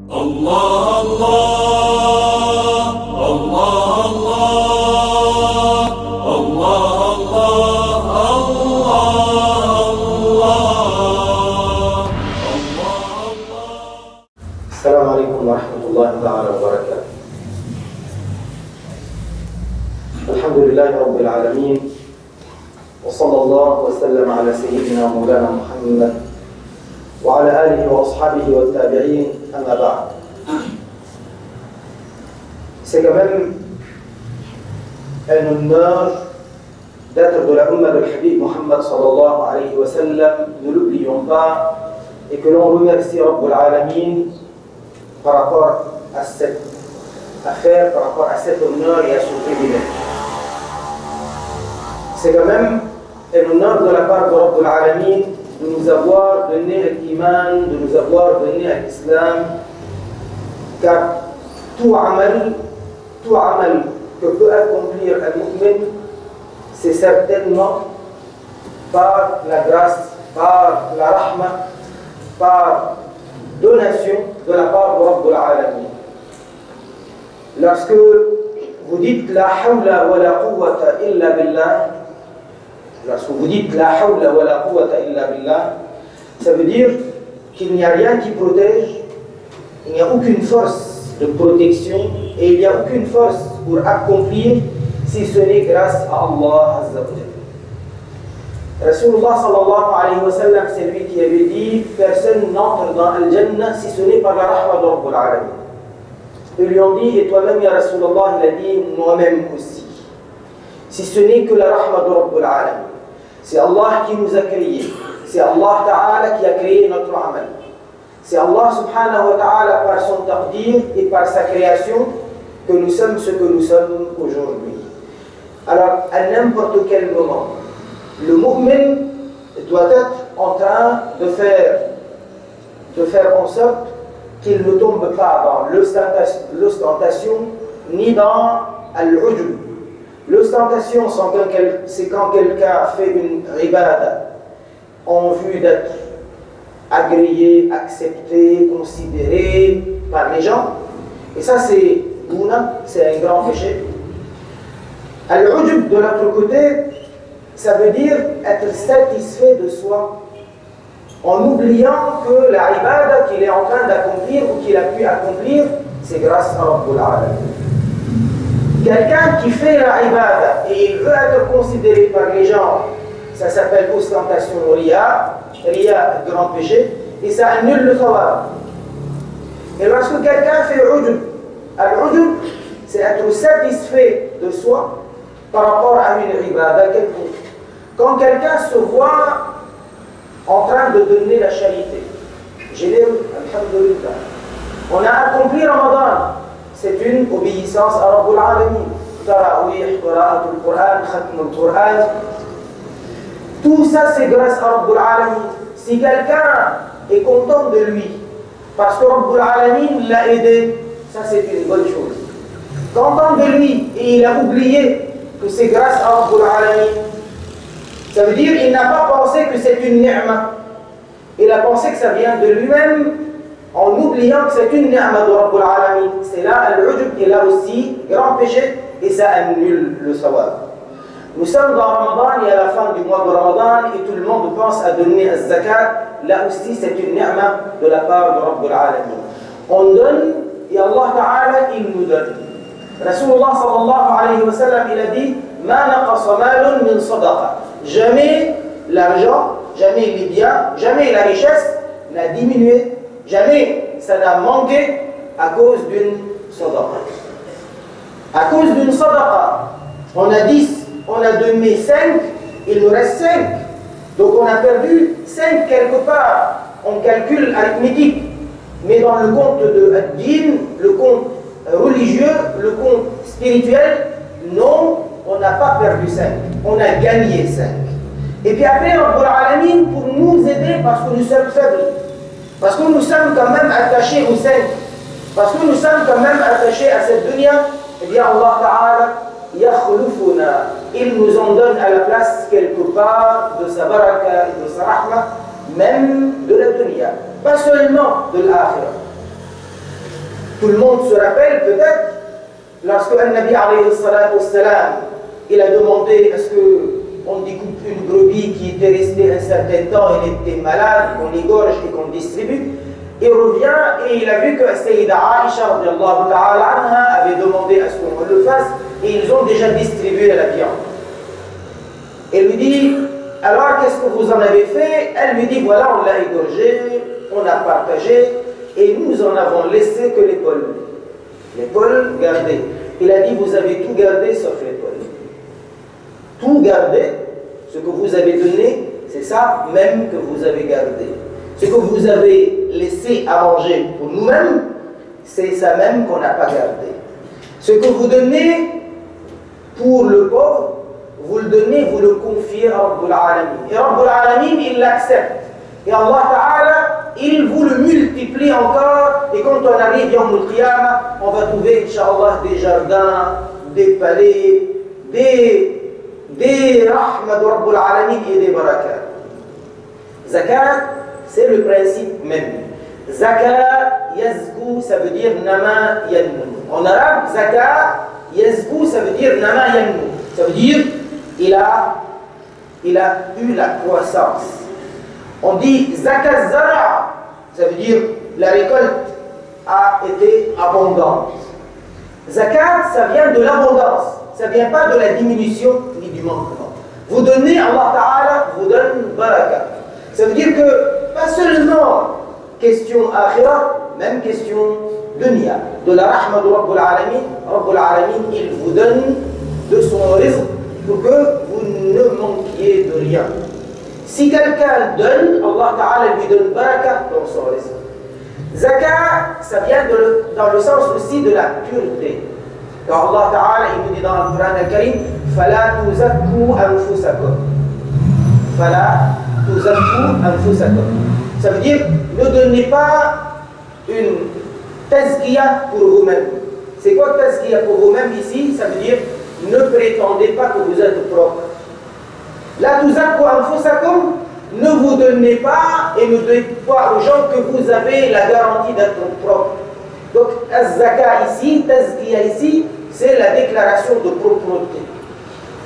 الله الله الله الله الله الله الله. السلام عليكم ورحمة الله تعالى وبركاته. الحمد لله رب العالمين، وصلى الله وسلم على سيدنا مولانا محمد وعلى آله وأصحابه والتابعين، أما بعد. C'est quand même un honneur d'être de la Ummah de Habib Muhammad sallallahu alayhi wa sallam, ne l'oublions pas, et que l'on remercie Rabbul Alamin par rapport à cette affaire, par rapport à cet honneur et à ce privilège. C'est quand même un honneur de la part de Rabbul Alamin de nous avoir donné l'iman, de nous avoir donné l'islam, car tout amal que peut accomplir un mu'min, c'est certainement par la grâce, par la rahma, par donation de la part de Rabbul Alamin. Lorsque vous dites la hawla wa la quwwata illa billah, lorsque vous dites la hawla wa la quwwata illa billah, ça veut dire qu'il n'y a rien qui protège, il n'y a aucune force de protection et il n'y a aucune force pour accomplir si ce n'est grâce à Allah Azza wa Jalla. Rasulullah sallallahu alayhi wa sallam, c'est lui qui avait dit personne n'entre dans Al-Jannah si ce n'est par la rahma de Rabbul Alamin. Ils lui ont dit, et toi-même ya Rasulullah, il a dit moi-même aussi. Si ce n'est que la rahma de Rabbul Alamin. C'est Allah qui nous a créés. C'est Allah Ta'ala qui a créé notre amal. C'est Allah Subhanahu wa Ta'ala par son taqdir et par sa création que nous sommes ce que nous sommes aujourd'hui. Alors, à n'importe quel moment, le mu'min doit être en train de faire en sorte qu'il ne tombe pas dans l'ostentation ni dans al-ujub. L'ostentation, c'est quand quelqu'un fait une ibada en vue d'être agréé, accepté, considéré par les gens. Et ça, c'est un grand péché. Al-ujub, de l'autre côté, ça veut dire être satisfait de soi, en oubliant que la ibada qu'il est en train d'accomplir ou qu'il a pu accomplir, c'est grâce à Rabbul Alamin. Quelqu'un qui fait la ibada et il veut être considéré par les gens, ça s'appelle ostentation riya, grand péché, et ça annule le thawab. Et lorsque quelqu'un fait ujub, al-ujub, c'est être satisfait de soi par rapport à une ibada quelconque. Quand quelqu'un se voit en train de donner la charité, généreux, alhamdulillah, on a accompli Ramadan, c'est une obéissance à Rabbul Alamin. Tarawih, Qira'atul Qur'an, Khatmul Qur'an, tout ça c'est grâce à Rabbul Alamin. Si quelqu'un est content de lui, parce que Rabbul Alamin l'a aidé, ça c'est une bonne chose. Content de lui et il a oublié que c'est grâce à Rabbul Alamin, ça veut dire qu'il n'a pas pensé que c'est une ni'ma. Il a pensé que ça vient de lui-même en oubliant que c'est une ni'ma de Rabbul Alamin. C'est là al-ujub qui est là aussi grand péché et ça annule le sawab. Nous sommes dans Ramadan et à la fin du mois de Ramadan et tout le monde pense à donner az-zakat. Là aussi c'est une ni'ma de la part de Rabbul Alamin. On donne et Allah Ta'ala il nous donne. Rasulullah sallallahu alayhi wa sallam il a dit ma naqasa malun min sadaqa. Jamais l'argent, jamais les biens, jamais la richesse n'a diminué, jamais ça n'a manqué à cause d'une sadaqa. À cause d'une sadaqa, on a 10, on a donné 5, il nous reste 5. Donc on a perdu 5 quelque part en calcul arithmétique. Mais dans le compte de ad-din, le compte religieux, le compte spirituel, non, on n'a pas perdu 5, on a gagné 5. Et puis après, Rabbul Alamin pour nous aider parce que nous sommes faibles, parce que nous sommes quand même attachés aux 5, parce que nous sommes quand même attachés à cette dunya, eh bien Allah Ta'ala, yakhlufuna, il nous en donne à la place quelque part de sa baraka et de sa rahma, même de la dunya, pas seulement de l'akhirah. Tout le monde se rappelle peut-être, lorsque un Nabi alayhi salatu wassalam, il a demandé est-ce qu'on découpe une brebis qui était restée un certain temps, elle était malade, qu'on l'égorge et qu'on distribue. Il revient et il a vu que Sayyida Aisha radiallahu ta'ala anha avait demandé à ce qu'on le fasse et ils ont déjà distribué la viande. Elle lui dit, alors qu'est-ce que vous en avez fait? Elle lui dit, voilà, on l'a égorgé, on a partagé et nous en avons laissé que l'épaule. L'épaule gardée. Il a dit, vous avez tout gardé sauf l'épaule. Tout gardé, ce que vous avez donné, c'est ça même que vous avez gardé. Ce que vous avez laissé à manger pour nous-mêmes, c'est ça même qu'on n'a pas gardé. Ce que vous donnez pour le pauvre, vous le donnez, vous le confiez à Rabbul Alamin. Et Rabbul Alamin, il l'accepte. Et Allah Ta'ala, il vous le multiplie encore. Et quand on arrive Yawm al-Qiyamah, on va trouver, Inch'Allah, des jardins, des palais, des rahmas de Rabbul Alamin et des barakats. Zakat, c'est le principe même. Zakat, yazgou, ça veut dire nama yanmou. En arabe, zakat, yazgou, ça veut dire nama yanmou. Ça veut dire il a eu la croissance. On dit zakat zara, ça veut dire la récolte a été abondante. Zakat, ça vient de l'abondance, ça ne vient pas de la diminution ni du manquement. Vous donnez, Allah Ta'ala vous donne baraka. Ça veut dire que pas seulement question akhira, même question dunya. De la rahma de Rabbul Alamin, il vous donne de son rizq pour que vous ne manquiez de rien. Si quelqu'un donne, Allah Ta'ala lui donne baraka dans son rizq. Zakat, ça vient dans le sens aussi de la pureté. Car Allah Ta'ala, il nous dit dans le Coran al-Karim, فَلَا تُزَكُّوا أَنفُسَكُمْ فَلَا تُزَكُّوا أَنفُسَكُمْ. Ça veut dire, ne donnez pas une tazkiya pour vous-même. C'est quoi tazkiya pour vous-même ici? Ça veut dire, ne prétendez pas que vous êtes propre. La tuzakku anfusakum, ne vous donnez pas et ne dites pas aux gens que vous avez la garantie d'être propre. Donc, az-zaka ici, tazkiya ici, c'est la déclaration de propreté.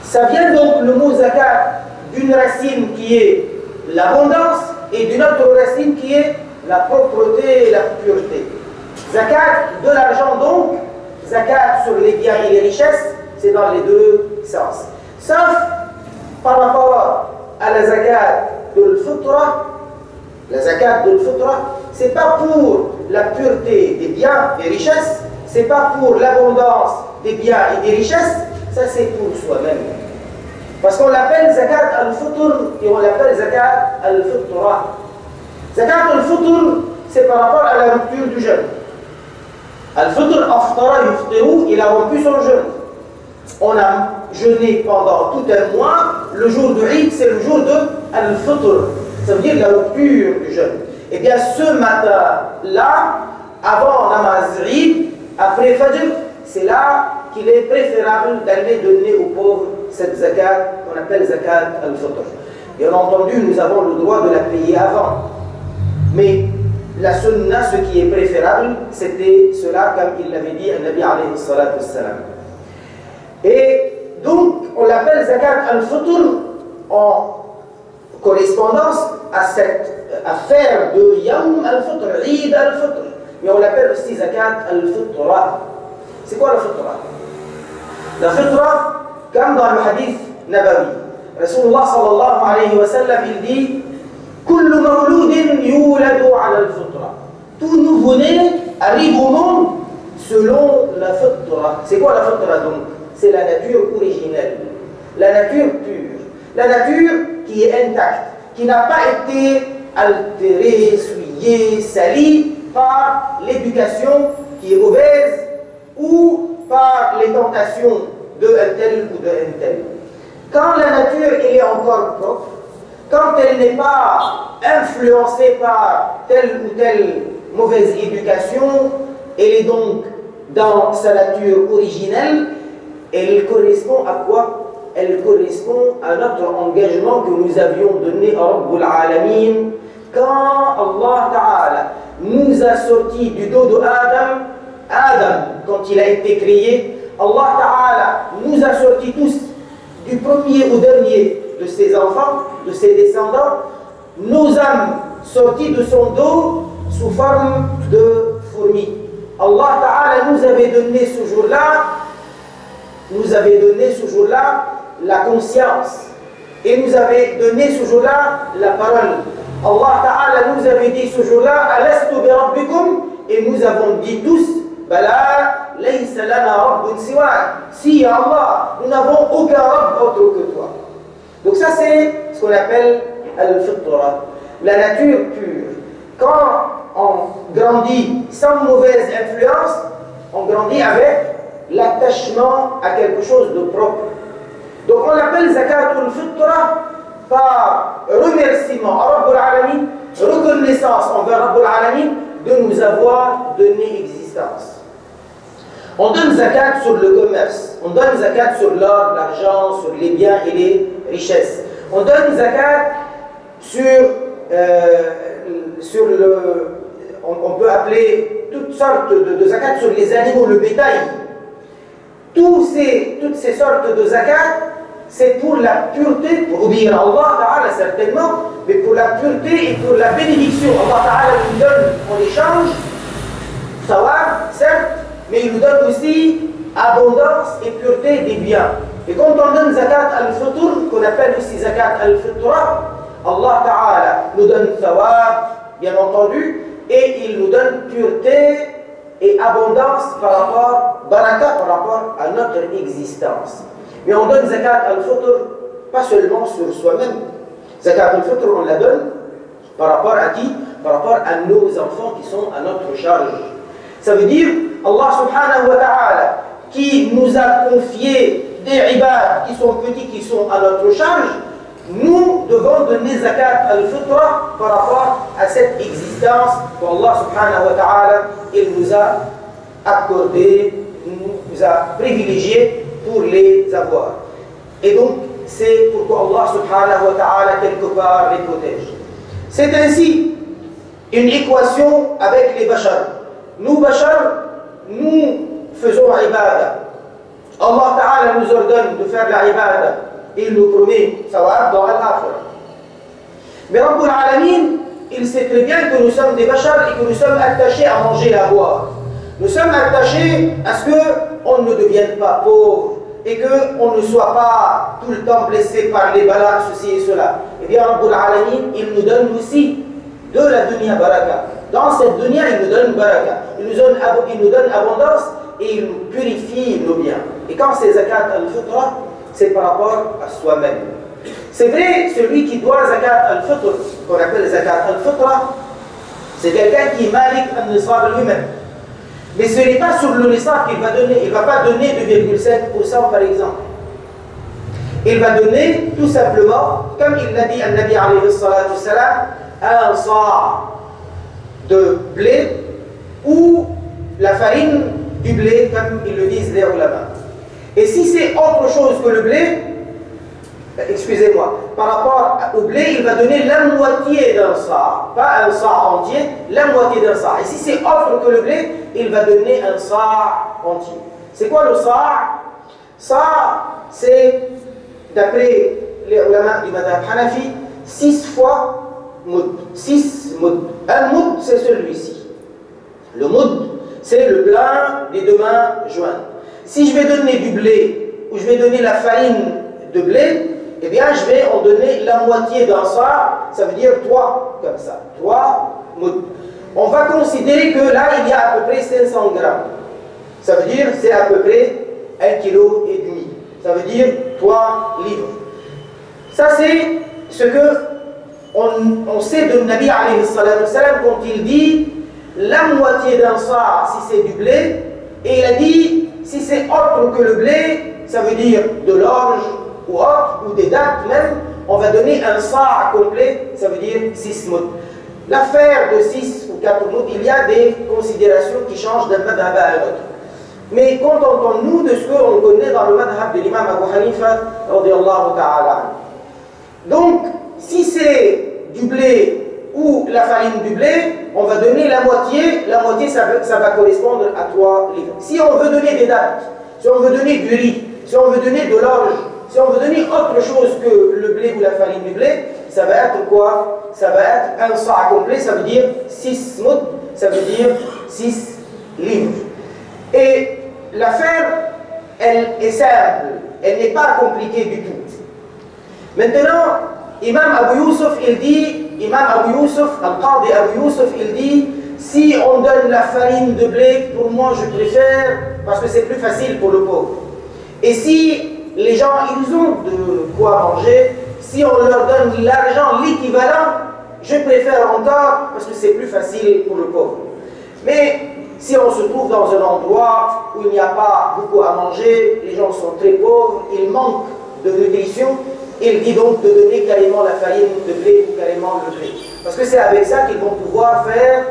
Ça vient donc, le mot zakat, d'une racine qui est l'abondance et d'une autre racine qui est la propreté et la pureté. Zakat, de l'argent donc, zakat sur les biens et les richesses, c'est dans les deux sens. Sauf par rapport à la zakat de l'fitra, la zakat de l'fitra, c'est pas pour la pureté des biens et des richesses, c'est pas pour l'abondance des biens et des richesses, ça c'est pour soi-même. Parce qu'on l'appelle zakat al-fitr et on l'appelle zakat al-fitra. Zakat al-fitr, c'est par rapport à la rupture du jeûne. Al-fitr, aftara yuftiru, il a rompu son jeûne. On a jeûné pendant tout un mois, le jour de Eid, c'est le jour de al-fitr. Ça veut dire la rupture du jeûne. Et bien ce matin-là, avant namaz Eid, après Fajr, c'est là qu'il est préférable d'aller donner aux pauvres cette zakat qu'on appelle zakat al-fitr. Bien entendu, nous avons le droit de la payer avant. Mais la sunna, ce qui est préférable, c'était cela, comme il l'avait dit à Nabi alayhi salatu wassalam. Et donc, on l'appelle zakat al-fitr en correspondance à cette affaire de Yawm al-fitr, Eid al-fitr. Mais on l'appelle aussi zakat al-fitra. C'est quoi la fitra? La fitra, comme dans le hadith Nabawi, Rasulullah sallallahu alayhi wa sallam, il dit Kullu mawloudin youladu ala al-fitra. Tout nouveau-né arrive au monde selon la fitra. C'est quoi la fitra donc? C'est la nature originelle, la nature pure, la nature qui est intacte, qui n'a pas été altérée, souillée, salie par l'éducation qui est mauvaise ou par les tentations d'un tel ou d'un tel. Quand la nature elle est encore propre, quand elle n'est pas influencée par telle ou telle mauvaise éducation, elle est donc dans sa nature originelle. Elle correspond à quoi? Elle correspond à notre engagement que nous avions donné à Rabbul Alamin quand Allah Ta'ala nous a sortis du dos de Adam Adam, quand il a été créé, Allah Ta'ala nous a sortis tous, du premier au dernier de ses enfants, de ses descendants, nos âmes sorties de son dos sous forme de fourmis. Allah Ta'ala nous avait donné ce jour-là, la conscience. Et nous avait donné ce jour-là la parole. Allah Ta'ala nous avait dit ce jour-là, Alastu bi rabbikum, et nous avons dit tous, Bala, laysa lana rabbun siwa. Si Allah, nous n'avons aucun Rabb autre que toi. Donc ça c'est ce qu'on appelle al-fitra, la nature pure. Quand on grandit sans mauvaise influence, on grandit avec l'attachement à quelque chose de propre. Donc on l'appelle zakatul fitra par remerciement à Rabbul Alamin, reconnaissance envers Rabbul Alamin de nous avoir donné existence. On donne zakat sur le commerce, on donne zakat sur l'or, l'argent, sur les biens et les richesses. On donne zakat on peut appeler toutes sortes de zakat sur les animaux, le bétail. Toutes ces sortes de zakat, c'est pour la pureté, pour obéir à Allah Ta'ala certainement, mais pour la pureté et pour la bénédiction. Allah Ta'ala nous donne en échange, sawab, certes, mais il nous donne aussi abondance et pureté des biens. Et quand on donne zakat al-fitr, qu'on appelle aussi zakat al-fitra, Allah Ta'ala nous donne sawab, bien entendu, et il nous donne pureté et abondance par rapport, baraka par rapport à notre existence. Mais on donne zakat al-fitr pas seulement sur soi-même. Zakat al-fitr, on la donne par rapport à qui? Par rapport à nos enfants qui sont à notre charge. Ça veut dire, Allah subhanahu wa ta'ala, qui nous a confié des ibad qui sont petits, qui sont à notre charge, nous devons donner zakat al-fitra par rapport à cette existence qu'Allah subhanahu wa ta'ala, il nous a accordé, nous a privilégié pour les avoir. Et donc, c'est pourquoi Allah subhanahu wa ta'ala quelque part les protège. C'est ainsi une équation avec les bashar. Nous, bashar, nous faisons ibadah. Allah ta'ala nous ordonne de faire la ibadah. Il nous promet sawab dans l'akhirah. Mais Rabbul Alamin, il sait très bien que nous sommes des bashar et que nous sommes attachés à manger et à boire. Nous sommes attachés à ce qu'on ne devienne pas pauvre et qu'on ne soit pas tout le temps blessé par les balas, ceci et cela. Eh bien, Rabbul Alamin, il nous donne aussi de la dunya baraka. Dans cette dunya, il nous donne baraka. Il nous donne abondance et il nous purifie nos biens. Et quand c'est zakat al-fitra, c'est par rapport à soi-même. C'est vrai, celui qui doit zakat al-fitr, qu'on appelle zakat al-fitra, c'est quelqu'un qui est malik al-nisab lui-même. Mais ce n'est pas sur le nisab qu'il va donner. Il ne va pas donner 2,5% par exemple. Il va donner tout simplement, comme il l'a dit à Nabi alayhi salatu salam, un sa' de blé ou la farine du blé, comme ils le disent les ulama. Et si c'est autre chose que le blé, excusez-moi, par rapport au blé, il va donner la moitié d'un sa', pas un sa' entier, la moitié d'un sa'. Et si c'est autre que le blé, il va donner un sa' entier. C'est quoi le sa'? Sa', c'est, d'après les ulama du madhab hanafi, 6 fois moud. 6 moud. Un moud, c'est celui-ci. Le moud, c'est le plein des deux mains jointes. Si je vais donner du blé, ou je vais donner la farine de blé, eh bien je vais en donner la moitié d'un sa', ça veut dire 3, comme ça. 3 moud. On va considérer que là, il y a à peu près 500 grammes. Ça veut dire, c'est à peu près 1,5 kg. Ça veut dire 3 livres. Ça, c'est ce que on sait de Nabi alayhi salatu salam quand il dit la moitié d'un sa' si c'est du blé, et il a dit si c'est autre que le blé, ça veut dire de l'orge ou autre, ou des dattes même, on va donner un sa' complet, ça veut dire 6 moud. L'affaire de 6 ou 4 moud, il y a des considérations qui changent d'un madhab à un autre. Mais contentons-nous de ce qu'on connaît dans le madhab de l'imam Abu Hanifa, radiyallahu ta'ala. Donc, si c'est du blé ou la farine du blé, on va donner la moitié ça va correspondre à 3 livres. Si on veut donner des dattes, si on veut donner du riz, si on veut donner de l'orge, si on veut donner autre chose que le blé ou la farine du blé, ça va être quoi? Ça va être un sa' complet, ça veut dire 6 mout, ça veut dire 6 livres. Et l'affaire, elle est simple, elle n'est pas compliquée du tout. Maintenant, Imam Abu Yusuf, il dit, Imam Abu Yusuf, Al-Qadi Abu Yusuf, il dit, si on donne la farine de blé, pour moi je préfère, parce que c'est plus facile pour le pauvre. Et si les gens, ils ont de quoi manger, si on leur donne l'argent, l'équivalent, je préfère encore, parce que c'est plus facile pour le pauvre. Mais si on se trouve dans un endroit où il n'y a pas beaucoup à manger, les gens sont très pauvres, ils manquent de nutrition, il dit donc de donner carrément la farine de blé ou carrément le blé. Parce que c'est avec ça qu'ils vont pouvoir faire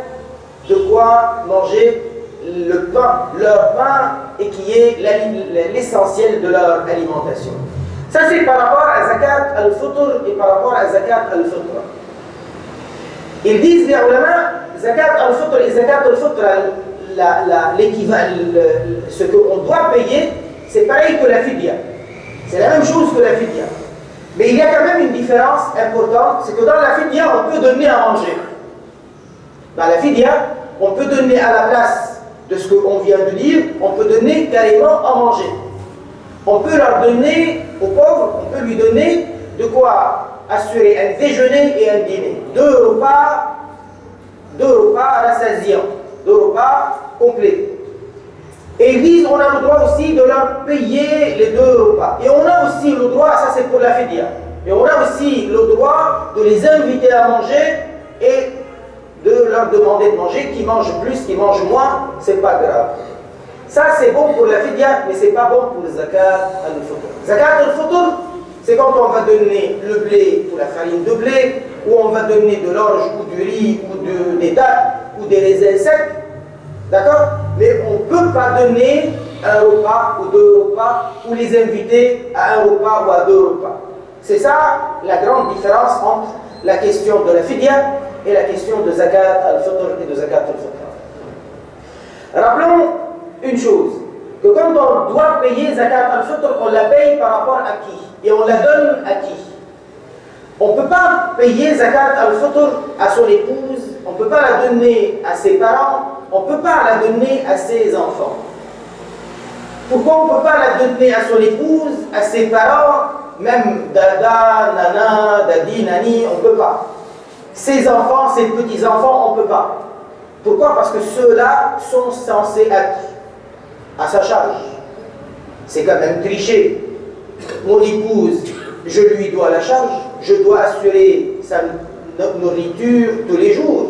de quoi manger le pain, leur pain, et qui est l'essentiel de leur alimentation. Ça c'est par rapport à Zakat al-Fitr et par rapport à Zakat al-Fitr. Ils disent les ulama, Zakat al-Fitr et Zakat al-Fitr, ce qu'on doit payer, c'est pareil que la fidya. C'est la même chose que la fidya. Mais il y a quand même une différence importante, c'est que dans la fidya, on peut donner à manger. Dans la fidya, on peut donner à la place de ce qu'on vient de dire, on peut donner carrément à manger. On peut leur donner, aux pauvres, on peut lui donner de quoi assurer un déjeuner et un dîner. 2 repas rassasiants, 2 repas complets. Et ils disent, on a le droit aussi de leur payer les 2 repas. Et on a aussi le droit, ça c'est pour la fidya, et on a aussi le droit de les inviter à manger et de leur demander de manger, qui mangent plus, qui mangent moins, c'est pas grave. Ça c'est bon pour la fidya, mais c'est pas bon pour le zakat al-fitr. Zakat al-fitr, c'est quand on va donner le blé ou la farine de blé, ou on va donner de l'orge ou du riz ou des dattes ou des raisins secs, d'accord? Mais on ne peut pas donner un repas ou 2 repas, ou les inviter à un repas ou à 2 repas. C'est ça la grande différence entre la question de la fidya et la question de zakat al-fitr et de zakat al-fitr. Rappelons une chose, que quand on doit payer zakat al-fitr, on la paye par rapport à qui? Et on la donne à qui? On ne peut pas payer zakat al-fitr à son épouse, on ne peut pas la donner à ses parents, on ne peut pas la donner à ses enfants. Pourquoi on ne peut pas la donner à son épouse, à ses parents, même dada, nana, dadi, nani, on ne peut pas. Ses enfants, ses petits-enfants, on ne peut pas. Pourquoi? Parce que ceux-là sont censés être à sa charge. C'est quand même tricher. Mon épouse, je lui dois la charge, je dois assurer sa nourriture tous les jours.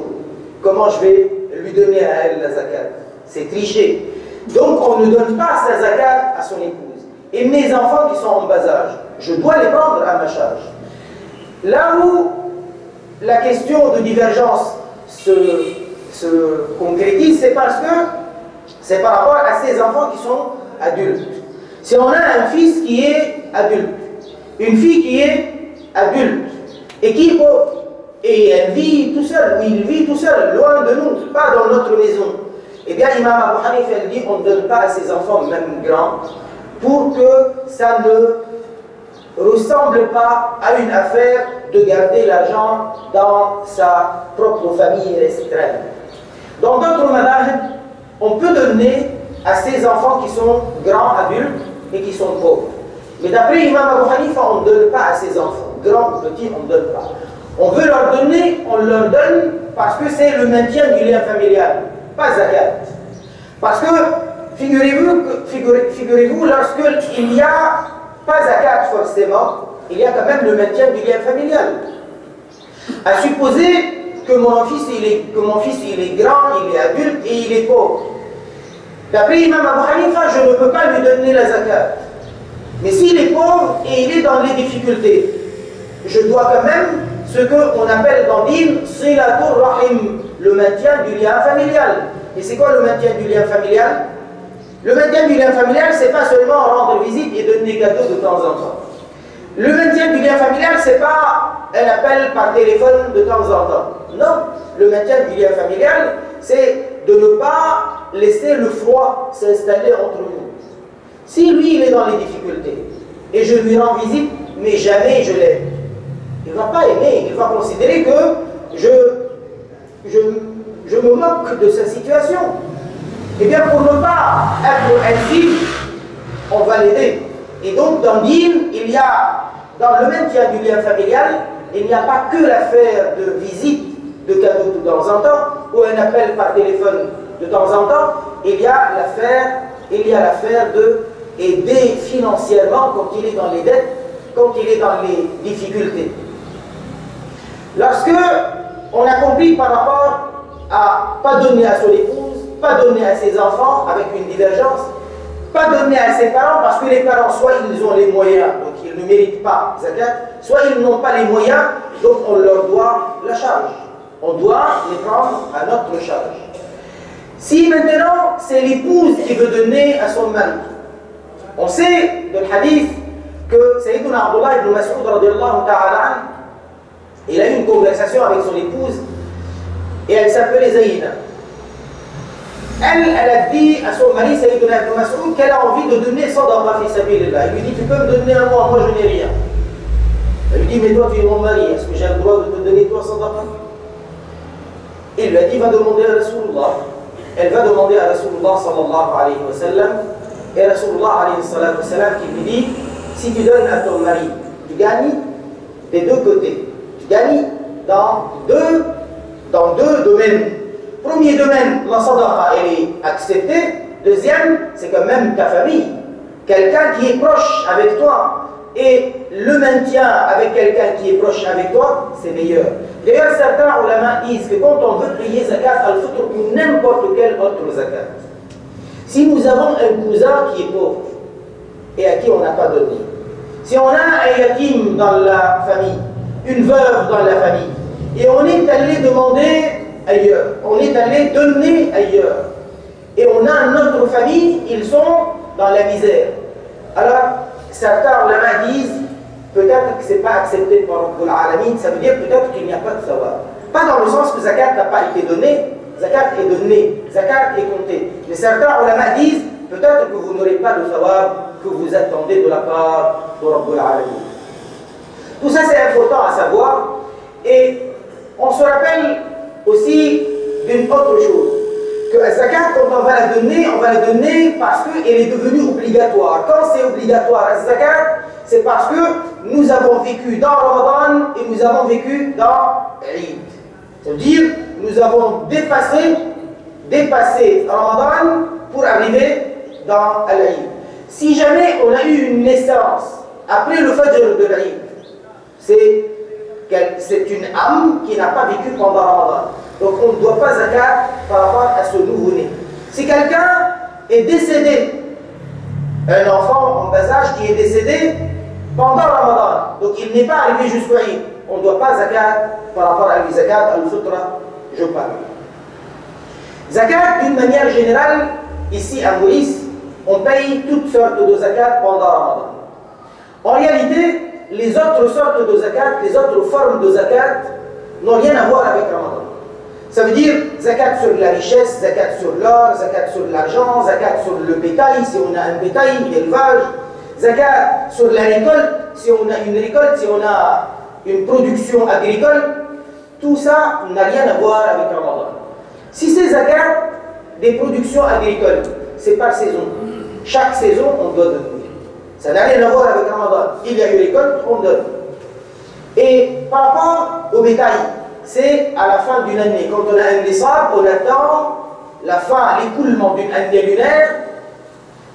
Comment je vais lui donner à elle la zakat? C'est tricher. Donc on ne donne pas sa zakat à son épouse. Et mes enfants qui sont en bas âge, je dois les prendre à ma charge. Là où la question de divergence se concrétise, c'est parce que c'est par rapport à ces enfants qui sont adultes. Si on a un fils qui est adulte, une fille qui est adulte, et qui est pauvre, et elle vit tout seul, ou il vit tout seul, loin de nous, pas dans notre maison, eh bien Imam Abu Hanifa dit on ne donne pas à ses enfants, même grands, pour que ça ne ressemble pas à une affaire de garder l'argent dans sa propre famille restreinte. Dans d'autres madhahib, on peut donner à ses enfants qui sont grands adultes et qui sont pauvres. Mais d'après Imam Abu Hanifa, on ne donne pas à ses enfants, grands ou petits, on ne donne pas. On veut leur donner, on leur donne parce que c'est le maintien du lien familial, pas zakat. Parce que, figurez-vous, lorsqu'il n'y a pas zakat forcément, il y a quand même le maintien du lien familial. À supposer que mon fils il est grand, il est adulte et il est pauvre. D'après Imam Abu Hanifa, je ne peux pas lui donner la zakat. Mais s'il est pauvre et il est dans les difficultés, je dois quand même ce qu'on appelle dans Din Silatur Rahim, le maintien du lien familial. Et c'est quoi le maintien du lien familial? Le maintien du lien familial, c'est pas seulement rendre visite et donner des cadeaux de temps en temps. Le maintien du lien familial, c'est pas un appel par téléphone de temps en temps. Non, le maintien du lien familial, c'est de ne pas laisser le froid s'installer entre nous. Si lui, il est dans les difficultés, et je lui rends visite, mais jamais je l'aide, il ne va pas aimer, il va considérer que je me moque de sa situation. Eh bien, pour ne pas être ainsi, on va l'aider. Et donc, dans l'île, il y a, dans le maintien du lien familial, il n'y a pas que l'affaire de visite de cadeaux de temps en temps, ou un appel par téléphone de temps en temps, il y a l'affaire de aider financièrement quand il est dans les dettes, quand il est dans les difficultés. Lorsque on accomplit par rapport à pas donner à son épouse, pas donner à ses enfants avec une divergence, pas donner à ses parents parce que les parents, soit ils ont les moyens, donc ils ne méritent pas zakat, soit ils n'ont pas les moyens, donc on leur doit la charge. On doit les prendre à notre charge. Si maintenant c'est l'épouse qui veut donner à son mari, on sait de le hadith que Sayyiduna Abdullah ibn Mas'ud radiyallahu ta'ala, il a eu une conversation avec son épouse et elle s'appelait Zaïna. Elle a dit à son mari Sayyiduna ibn Mas'ud qu'elle a envie de donner sadaqa fi sabilillah. Il lui dit tu peux me donner à moi je n'ai rien. Elle lui dit mais toi tu es mon mari, est-ce que j'ai le droit de te donner toi sadaqa? Il lui a dit va demander à Rasulullah. Elle va demander à Rasulullah sallallahu alayhi wa sallam. Et Rasulullah alayhi wa sallam qui lui dit si tu donnes à ton mari, tu gagnes des deux côtés. Tu gagnes dans deux domaines. Premier domaine, la sadaqa, elle est acceptée. Deuxième, c'est que même ta famille, quelqu'un qui est proche avec toi, et le maintien avec quelqu'un qui est proche avec toi, c'est meilleur. D'ailleurs, certains ulama disent que quand on veut payer zakat al-fitr ou n'importe quel autre zakat, si nous avons un cousin qui est pauvre et à qui on n'a pas donné, si on a un yatim dans la famille, une veuve dans la famille, et on est allé demander ailleurs, on est allé donner ailleurs, et on a notre famille, ils sont dans la misère. Alors, certains ulama disent peut-être que ce n'est pas accepté par Rabbul Alamin, ça veut dire peut-être qu'il n'y a pas de sawab. Pas dans le sens que zakat n'a pas été donné, zakat est donné, zakat est compté. Mais certains ulama disent peut-être que vous n'aurez pas le sawab que vous attendez de la part de Rabbul Alamin. Tout ça c'est important à savoir, et on se rappelle aussi d'une autre chose, que la zakat, quand on va la donner parce qu'elle est devenue obligatoire. Quand c'est obligatoire, la zakat, c'est parce que nous avons vécu dans Ramadan et nous avons vécu dans Eid. C'est-à-dire, nous avons dépassé Ramadan pour arriver dans l'Eid. Si jamais on a eu une naissance après le Fajr de l'Eid, c'est une âme qui n'a pas vécu pendant Ramadan. Donc on ne doit pas zakat par rapport à ce nouveau-né. Si quelqu'un est décédé, un enfant en bas âge qui est décédé pendant Ramadan, donc il n'est pas arrivé jusqu'au Eid, on ne doit pas zakat par rapport à lui, zakat al-fitra, je parle. Zakat, d'une manière générale, ici à Maurice, on paye toutes sortes de zakat pendant Ramadan. En réalité, les autres sortes de zakat, les autres formes de zakat n'ont rien à voir avec Ramadan. Ça veut dire zakat sur la richesse, zakat sur l'or, zakat sur l'argent, zakat sur le bétail, si on a un bétail, l'élevage, zakat sur la récolte, si on a une récolte, si on a une production agricole. Tout ça n'a rien à voir avec Ramadan. Si c'est zakat des productions agricoles, c'est par saison. Chaque saison, on doit donner. Ça n'a rien à voir avec Ramadan. Il y a une récolte, on donne. Et par rapport au bétail, c'est à la fin d'une année. Quand on a un nisab, on attend la fin, l'écoulement d'une année lunaire.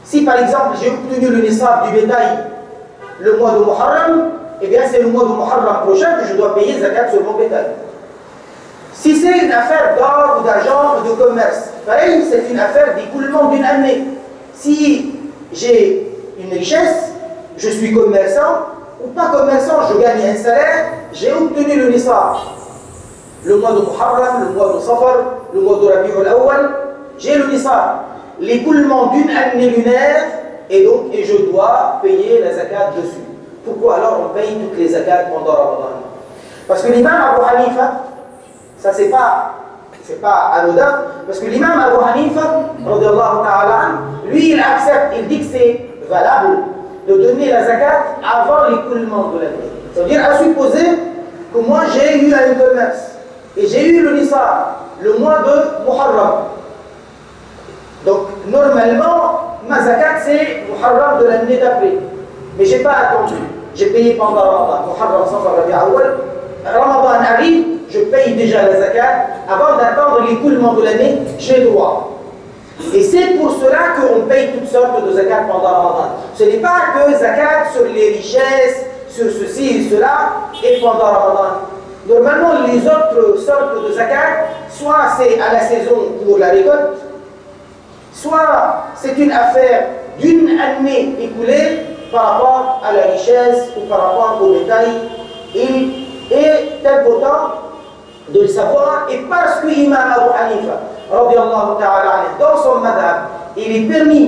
Si par exemple j'ai obtenu le nisab du bétail le mois de Muharram, eh bien c'est le mois de Muharram prochain que je dois payer zakat sur mon bétail. Si c'est une affaire d'or ou d'argent ou de commerce, pareil, c'est une affaire d'écoulement d'une année. Si j'ai une richesse, je suis commerçant ou pas commerçant, je gagne un salaire, j'ai obtenu le nisab. Le mois de Muharram, le mois de Safar, le mois de Rabi'ul Awwal, j'ai le nisab. L'écoulement d'une année lunaire, et je dois payer la zakat dessus. Pourquoi alors on paye toutes les zakats pendant Ramadan? Parce que l'imam Abu Hanifa, ça c'est pas anodin, parce que l'imam Abu Hanifa, radiyallahu ta'ala, lui il accepte, il dit que c'est valable de donner la zakat avant l'écoulement de l'année. Ça veut dire à supposer que moi j'ai eu un commerce et j'ai eu le Nisa le mois de Muharram. Donc normalement ma zakat c'est Muharram de l'année d'après. Mais j'ai pas attendu. J'ai payé pendant Ramadan. Muharram, Safar, Rabi' Awwal. Ramadan arrive, je paye déjà la zakat. Avant d'attendre l'écoulement de l'année, j'ai droit. Et c'est pour cela qu'on paye toutes sortes de zakat pendant Ramadan. Ce n'est pas que zakat sur les richesses, sur ceci et cela, et pendant Ramadan. Normalement, les autres sortes de zakat, soit c'est à la saison pour la récolte, soit c'est une affaire d'une année écoulée par rapport à la richesse ou par rapport au bétail. Il est important de le savoir, et parce que l'imam Abu Hanifa, radiyallahu ta'ala, dans son madhab, il est permis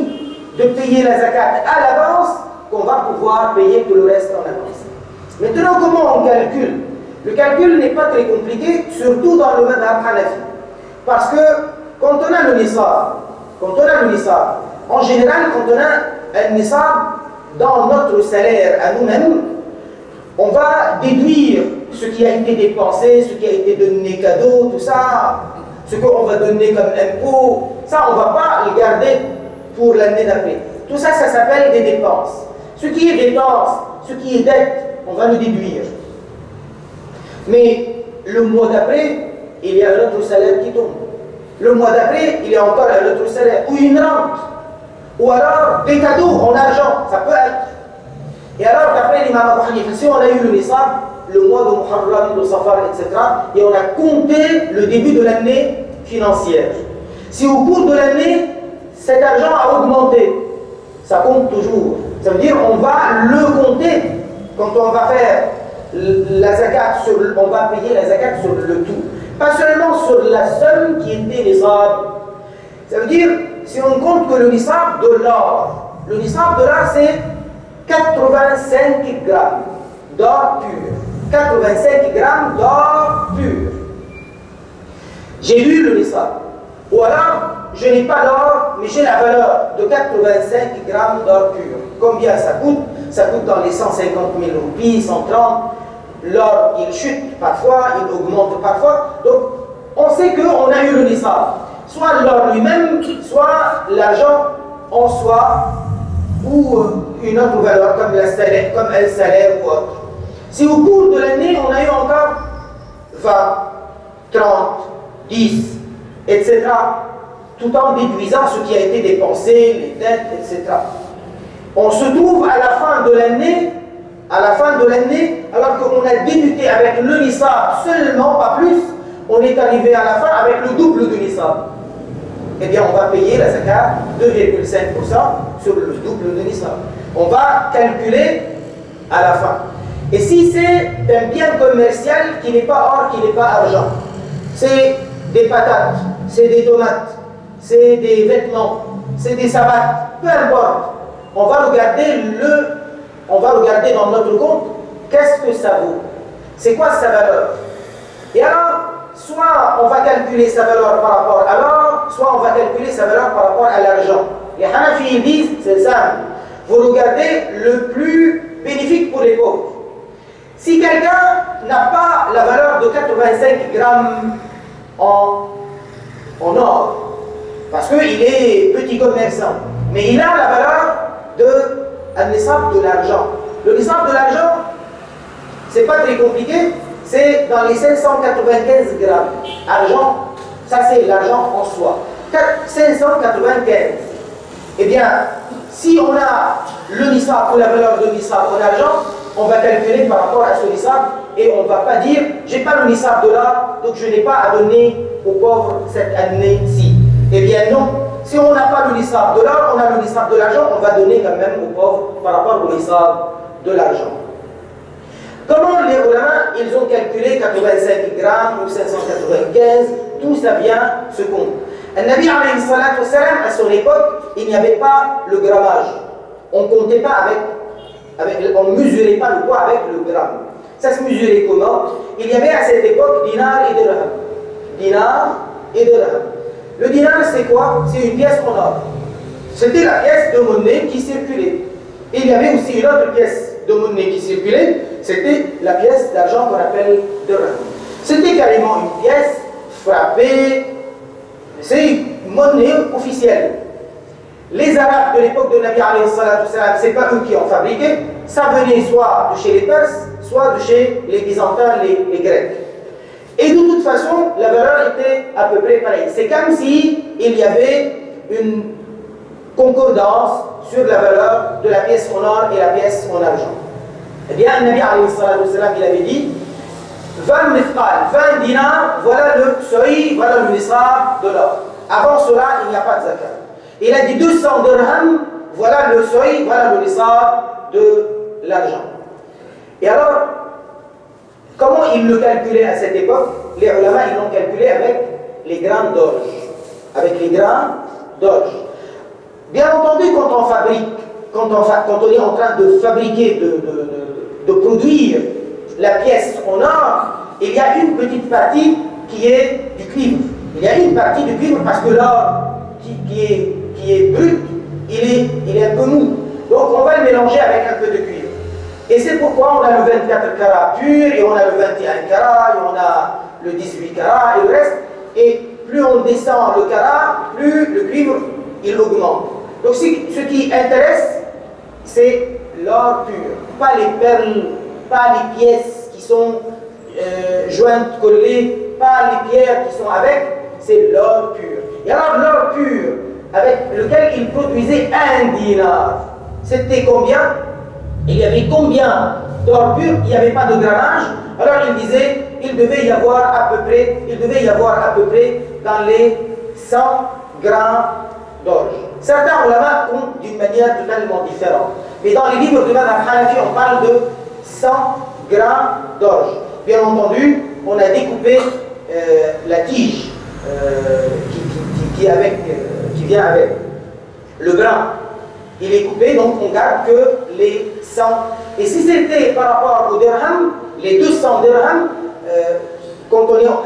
de payer la zakat à l'avance, qu'on va pouvoir payer tout le reste en avance. Maintenant, comment on calcule? Le calcul n'est pas très compliqué, surtout dans le madhab Hanafi. Parce que quand on a le nisab, en général, quand on a un nisab dans notre salaire à nous-mêmes, on va déduire ce qui a été dépensé, ce qui a été donné cadeau, tout ça, ce qu'on va donner comme impôt, ça on ne va pas le garder pour l'année d'après. Tout ça, ça s'appelle des dépenses. Ce qui est dépense, ce qui est dette, on va le déduire. Mais le mois d'après, il y a un autre salaire qui tombe. Le mois d'après, il y a encore un autre salaire, ou une rente, ou alors des cadeaux en argent, ça peut être. Et alors, d'après l'imam Abu Hanifa, si on a eu le nisab, le mois de Muharram, de Safar, etc., et on a compté le début de l'année financière. Si au cours de l'année, cet argent a augmenté, ça compte toujours. Ça veut dire qu'on va le compter quand on va faire la zakat, on va payer la zakat sur le tout. Pas seulement sur la somme qui était nisab. Ça veut dire, si on compte que le nisab de l'or, le nisab de l'or c'est 85 grammes d'or pur. 85 grammes d'or pur. J'ai eu le nisab. Ou alors, je n'ai pas d'or, mais j'ai la valeur de 85 grammes d'or pur. Combien ça coûte? Ça coûte dans les 150 000 roupies, 130. L'or, il chute parfois, il augmente parfois. Donc, on sait qu'on a eu le nisab. Soit l'or lui-même, soit l'argent en soi, ou une autre valeur comme un salaire ou autre. Si au cours de l'année, on a eu encore 20, 30, 10, etc., tout en déduisant ce qui a été dépensé, les dettes, etc. On se trouve à la fin de l'année, alors qu'on a débuté avec le nisab seulement, pas plus, on est arrivé à la fin avec le double du nisab. Eh bien, on va payer la zakat 2,5% sur le double de nisab. On va calculer à la fin. Et si c'est un bien commercial qui n'est pas or, qui n'est pas argent, c'est des patates, c'est des tomates, c'est des vêtements, c'est des savates, peu importe, on va regarder dans notre compte qu'est-ce que ça vaut, c'est quoi sa valeur. Et alors, soit on va calculer sa valeur par rapport à l'or, soit on va calculer sa valeur par rapport à l'argent. Les Hanafi disent, c'est simple, vous regardez le plus bénéfique pour les pauvres. Si quelqu'un n'a pas la valeur de 85 grammes en or, parce qu'il est petit commerçant, mais il a la valeur de nisab de l'argent. Le nisab de l'argent, c'est pas très compliqué, c'est dans les 595 grammes. Argent, ça c'est l'argent en soi. 595. Eh bien, si on a le nisab ou la valeur de nisab en argent, on va calculer par rapport à ce nisab et on ne va pas dire j'ai pas le nisab de l'or, donc je n'ai pas à donner aux pauvres cette année-ci. Eh bien non, si on n'a pas le nisab de l'or, on a le nisab de l'argent, on va donner quand même aux pauvres par rapport au nisab de l'argent. Comment les ulama, ils ont calculé 85 grammes ou 595, tout ça vient se compte. Nabi alayhi salatu wassalam, à son époque, il n'y avait pas le grammage. On ne comptait pas on ne mesurait pas le poids avec le gramme. Ça se mesurait comment? Il y avait à cette époque dinar et dirham. Dinar et dirham. Le dinar, c'est quoi? C'est une pièce en or. C'était la pièce de monnaie qui circulait. Et il y avait aussi une autre pièce de monnaie qui circulait, c'était la pièce d'argent qu'on appelle dirham. C'était carrément une pièce frappée, c'est une monnaie officielle. Les Arabes de l'époque de Nabi alayhi salatu wassalam, c'est pas eux qui ont fabriqué, ça venait soit de chez les Perses, soit de chez les Byzantins, les Grecs. Et de toute façon, la valeur était à peu près pareille. C'est comme si il y avait une concordance sur la valeur de la pièce en or et la pièce en argent. Eh bien, Nabi alayhi salatu wassalam, il avait dit 20 mithqal, 20 dinars, voilà le seuil, voilà le nisab de l'or. Avant cela, il n'y a pas de zakat. Il a dit 200 dirhams, voilà le seuil, voilà le nisab de l'argent. Et alors, comment ils le calculaient à cette époque? Les ulama, ils l'ont calculé avec les grains d'orge. Avec les grains d'orge. Bien entendu, quand on fabrique, quand on est en train de fabriquer, de produire la pièce en or, il y a une petite partie qui est du cuivre. Il y a une partie du cuivre parce que l'or qui est brut, il est un peu mou. Donc on va le mélanger avec un peu de cuivre. Et c'est pourquoi on a le 24 carats pur, et on a le 21 carats, et on a le 18 carats, et le reste. Et plus on descend le carat, plus le cuivre, il augmente. Donc ce qui intéresse, c'est l'or pur. Pas les perles, pas les pièces qui sont jointes, collées, pas les pierres qui sont avec, c'est l'or pur. Et alors l'or pur, avec lequel il produisait 1 dinar, c'était combien? Il y avait combien d'or pur? Il n'y avait pas de grammage. Alors il disait, il devait y avoir à peu près dans les 100 grains d'orge. Certains ulama comptent d'une manière totalement différente. Mais dans les livres de Madhab Hanafi, on parle de 100 grains d'orge. Bien entendu, on a découpé la tige qui vient avec. Le grain, il est coupé, donc on garde que les 100. Et si c'était par rapport au dirham, les 200 dirhams,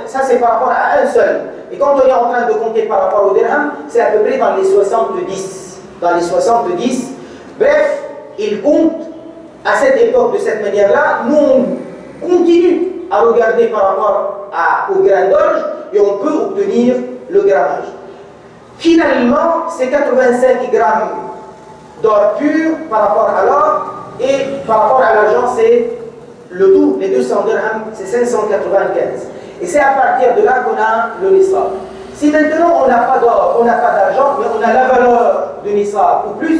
ça c'est par rapport à un seul. Et quand on est en train de compter par rapport au dirham, c'est à peu près dans les 70. Dans les 70. Bref, il compte à cette époque de cette manière-là. Nous, on continue à regarder par rapport au grain d'orge et on peut obtenir le grammage. Finalement, c'est 85 grammes d'or pur par rapport à l'or, et par rapport à l'argent, c'est le tout, les 200 dirhams, c'est 595. Et c'est à partir de là qu'on a le nisab. Si maintenant on n'a pas d'or, on n'a pas d'argent, mais on a la valeur de nisab ou plus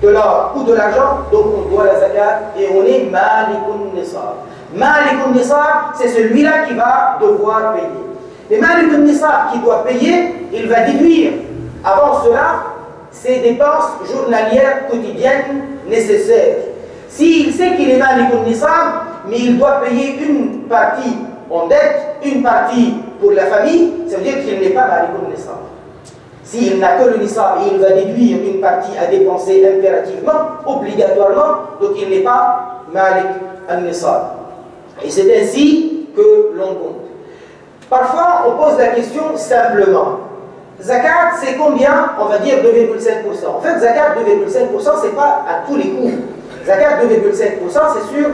de l'or ou de l'argent, donc on doit la zakat et on est malikun nisab. Malikun nisab, c'est celui-là qui va devoir payer. Et malikun nisab qui doit payer, il va déduire avant cela ses dépenses journalières quotidiennes nécessaires. S'il sait qu'il est malikun nisab, mais il doit payer une partie en dette, une partie pour la famille, ça veut dire qu'il n'est pas malikun nisab. S'il n'a que le nisab et il va déduire une partie à dépenser impérativement, obligatoirement, donc il n'est pas malik al-nisab. Et c'est ainsi que l'on compte. Parfois, on pose la question simplement. Zakat, c'est combien? On va dire 2,5%. En fait, zakat 2,5%, c'est pas à tous les coups. Zakat 2,5%, c'est sur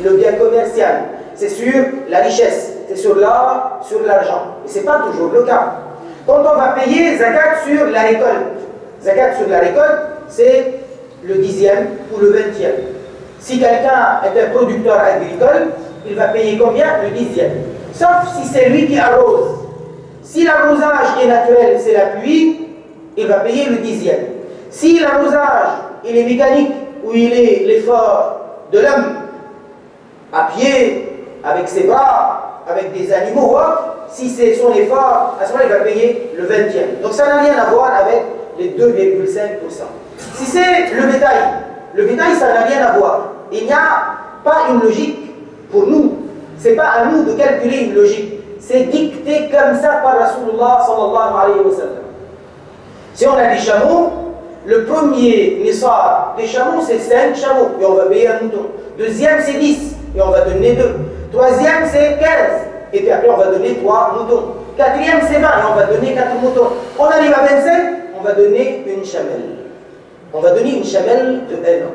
le bien commercial, c'est sur la richesse, c'est sur l'or, sur l'argent. Et ce n'est pas toujours le cas. Quand on va payer zakat sur la récolte, zakat sur la récolte, c'est le 10e ou le 20e. Si quelqu'un est un producteur agricole, il va payer combien? Le 10e. Sauf si c'est lui qui arrose. Si l'arrosage est naturel, c'est la pluie, il va payer le 10e. Si l'arrosage il est mécanique, ou il est l'effort de l'homme, à pied, avec ses bras, avec des animaux ou autres, si c'est son effort, à ce moment-là, il va payer le 20e. Donc ça n'a rien à voir avec les 2,5%. Si c'est le bétail, ça n'a rien à voir. Il n'y a pas une logique pour nous. Ce n'est pas à nous de calculer une logique. C'est dicté comme ça par Rasulullah sallallahu alayhi wa sallam. Si on a des chameaux, le premier nisab des chameaux, c'est 5 chameaux, et on va payer un mouton. Deuxième, c'est 10, et on va donner 2. Troisième, c'est 15. Et puis après, on va donner 3 moutons. Quatrième, c'est 20 et on va donner 4 moutons. On arrive à 27, on va donner une chamelle. On va donner une chamelle de 1 an.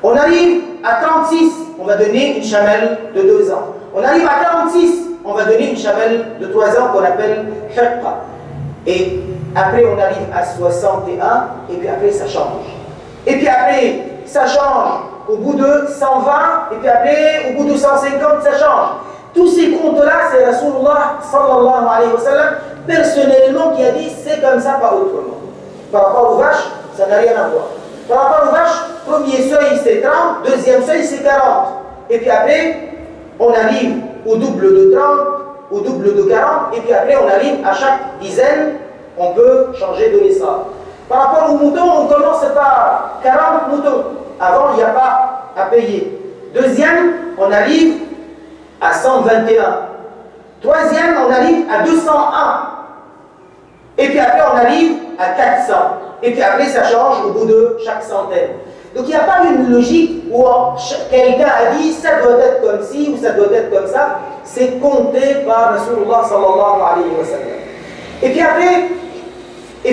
On arrive à 36, on va donner une chamelle de 2 ans. On arrive à 46, on va donner une chamelle de 3 ans qu'on appelle hiqqa. Et après, on arrive à 61, et puis après, ça change. Et puis après, ça change au bout de 120, et puis après, au bout de 150, ça change. Tous ces comptes-là, c'est Rasulullah sallallahu alayhi wa sallam, personnellement, qui a dit c'est comme ça, pas autrement. Par rapport aux vaches, ça n'a rien à voir. Par rapport aux vaches, premier seuil c'est 30, deuxième seuil c'est 40. Et puis après, on arrive au double de 30, au double de 40, et puis après on arrive à chaque dizaine, on peut changer de l'islam. Par rapport aux moutons, on commence par 40 moutons. Avant, il n'y a pas à payer. Deuxième, on arrive à 121. Troisième, on arrive à 201. Et puis après, on arrive à 400. Et puis après, ça change au bout de chaque centaine. Donc il n'y a pas une logique où quelqu'un a dit ça doit être comme ci ou ça doit être comme ça. C'est compté par Rasulullah sallallahu alayhi wa sallam. Et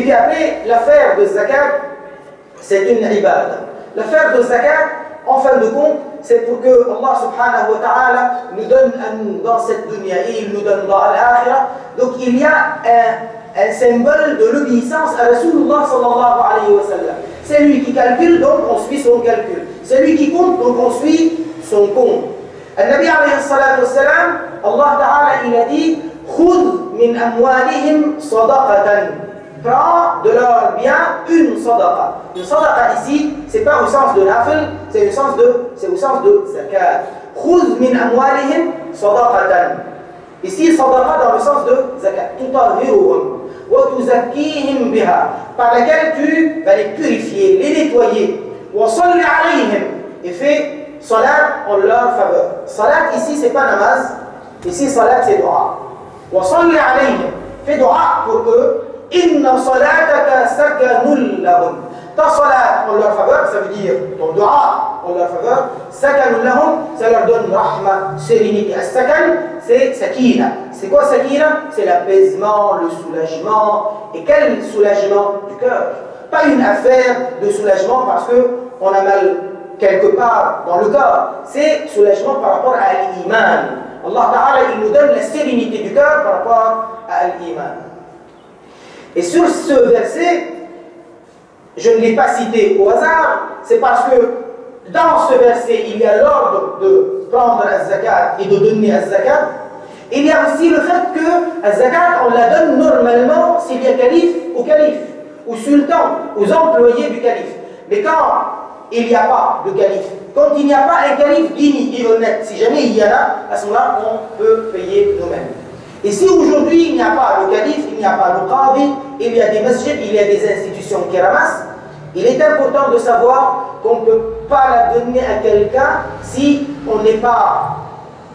puis après, l'affaire de zakat, c'est une ibad. L'affaire de zakat, en fin de compte, c'est pour que Allah subhanahu wa ta'ala nous donne à nous dans cette dunya et il nous donne dans l'akhirah. Donc il y a un symbole de l'obéissance à Rasulullah sallallahu alayhi wa sallam. C'est lui qui calcule, donc on suit son calcul. C'est lui qui compte, donc on suit son compte. Al-Nabi alayhi salatu wa sallam, Allah ta'ala il a dit khudh min amwalihim sadaqatan. Prends de leur bien une sadaqa. Une sadaqa ici, c'est pas au sens de nafil, c'est au sens de zakat. Khudh min amwalihim sadaqatan. Ici, sadaqa dans le sens de zakat. Tutahhiruhum wa tuzakkihim biha. Par laquelle tu vas les purifier, les nettoyer. Wa salli alayhim. Et fais salat en leur faveur. Salat ici, c'est pas namaz. Ici, salat c'est dua. Wa salli alayhim. Fais dua pour eux. Inna salataka sakanul lahum. Ta salat en leur faveur, ça veut dire ton dua en leur faveur. Sakanul lahum, ça leur donne rahma, sérénité. As-sakan, c'est sakina. C'est quoi sakina? C'est l'apaisement, le soulagement. Et quel soulagement? Du cœur. Pas une affaire de soulagement parce qu'on a mal quelque part dans le corps. C'est soulagement par rapport à l'iman. Allah Ta'ala, il nous donne la sérénité du cœur par rapport à l'iman. Et sur ce verset, je ne l'ai pas cité au hasard, c'est parce que dans ce verset, il y a l'ordre de prendre az-zakat et de donner az-zakat. Il y a aussi le fait que az-zakat, on la donne normalement s'il y a calife, ou sultan, aux employés du calife. Mais quand il n'y a pas de calife, quand il n'y a pas un calife digne et honnête, si jamais il y en a, à ce moment-là, on peut payer nous-mêmes. Et si aujourd'hui il n'y a pas le calife, il n'y a pas le qadi, il y a des masjids, il y a des institutions qui ramassent, il est important de savoir qu'on ne peut pas la donner à quelqu'un si on n'est pas,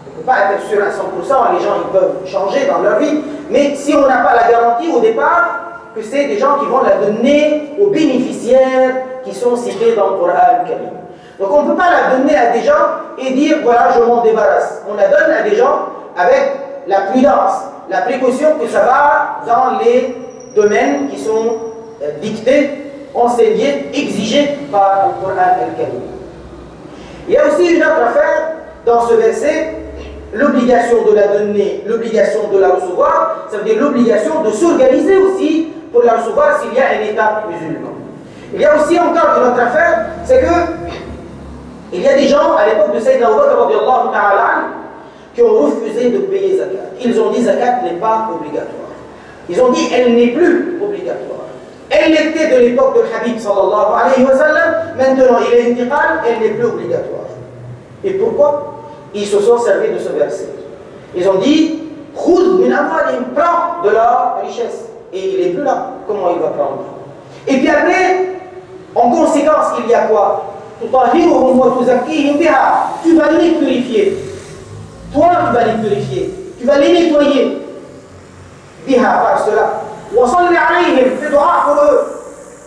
on ne peut pas être sûr à 100%, les gens ils peuvent changer dans leur vie, mais si on n'a pas la garantie au départ que c'est des gens qui vont la donner aux bénéficiaires qui sont cités dans le Coran al-Karim. Donc on ne peut pas la donner à des gens et dire voilà je m'en débarrasse. On la donne à des gens avec la prudence, la précaution que ça va dans les domaines qui sont dictés, enseignés, exigés par le Coran al-Karim. Il y a aussi une autre affaire dans ce verset, l'obligation de la donner, l'obligation de la recevoir, ça veut dire l'obligation de s'organiser aussi pour la recevoir s'il y a un État musulman. Il y a aussi encore une autre affaire, c'est que il y a des gens à l'époque de Sayyidina Abu Bakr radiyallahu ta'ala qui ont refusé de payer zakat. Ils ont dit zakat n'est pas obligatoire. Ils ont dit elle n'est plus obligatoire. Elle l'était de l'époque de Habib sallallahu alayhi wa sallam, maintenant il est intiqal, elle n'est plus obligatoire. Et pourquoi? Ils se sont servis de ce verset. Ils ont dit khudh min amwalihim, prends de leur richesse. Et il n'est plus là. Comment il va prendre? Et puis après, en conséquence, il y a quoi? Tutahhiruhum wa tuzakkihim biha. Tu vas les purifier. Toi, tu vas les purifier. Tu vas les nettoyer. Biha, par cela. Wa salli alayhim, fais dua pour eux.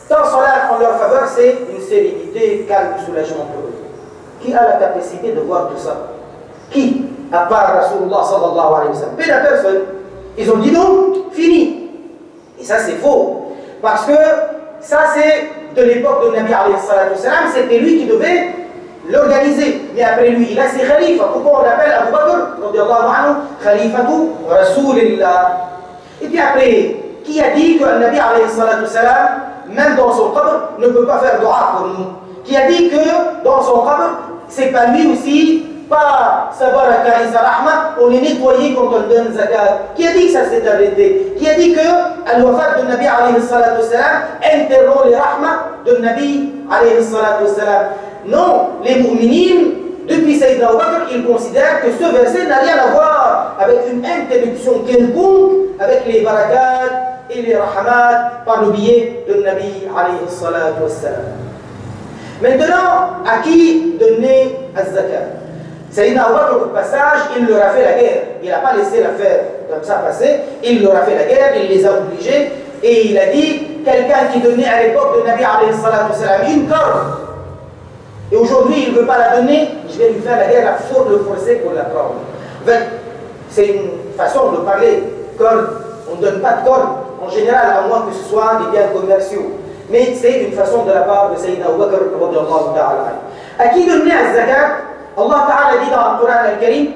Ta salat en leur faveur, c'est une sérénité, calme, soulagement pour eux. Qui a la capacité de voir tout ça? Qui? À part Rasulullah sallallahu alayhi wa sallam. Peu de personnes. Ils ont dit non, fini. Et ça c'est faux. Parce que ça c'est de l'époque de Nabi alayhi salatu salam, c'était lui qui devait l'organiser. Mais après lui, il a ses khalifas. Pourquoi on l'appelle Abu Bakr, radiallahu anhu, khalifatu Rasulillah. Et puis après, qui a dit que Nabi alayhi salatu salam, même dans son qabr, ne peut pas faire dua pour nous? Qui a dit que dans son qabr, c'est pas lui aussi, pas sa baraka et sa rahma, on est nettoyé quand on donne zakat? Qui a dit que ça s'est arrêté? Qui a dit que al-wafat de Nabi alayhi salatu salam interrompt les rahmas de Nabi alayhi salatu salam? Non, les mu'minines, depuis Sayyidina Abu Bakr, ils considèrent que ce verset n'a rien à voir avec une interruption quelconque avec les barakats et les rahmats par le biais de Nabi alayhi salatu wassalam. Maintenant, à qui donner az-zakat? Sayyidina Abu Bakr, au passage, il leur a fait la guerre. Il n'a pas laissé l'affaire comme ça passer. Il leur a fait la guerre, il les a obligés. Et il a dit, quelqu'un qui donnait à l'époque de Nabi alayhi salatu wassalam une corde, et aujourd'hui il ne veut pas la donner, je vais lui faire la guerre, le forcer pour la prendre. C'est une façon de parler. Corde, on ne donne pas de corde, en général, à moins que ce soit des biens commerciaux. Mais c'est une façon de la part de Sayyidina Abu Bakr, radiyallahu ta'ala. À qui donner az-zakat? Allah Ta'ala dit dans le Coran al-Karim,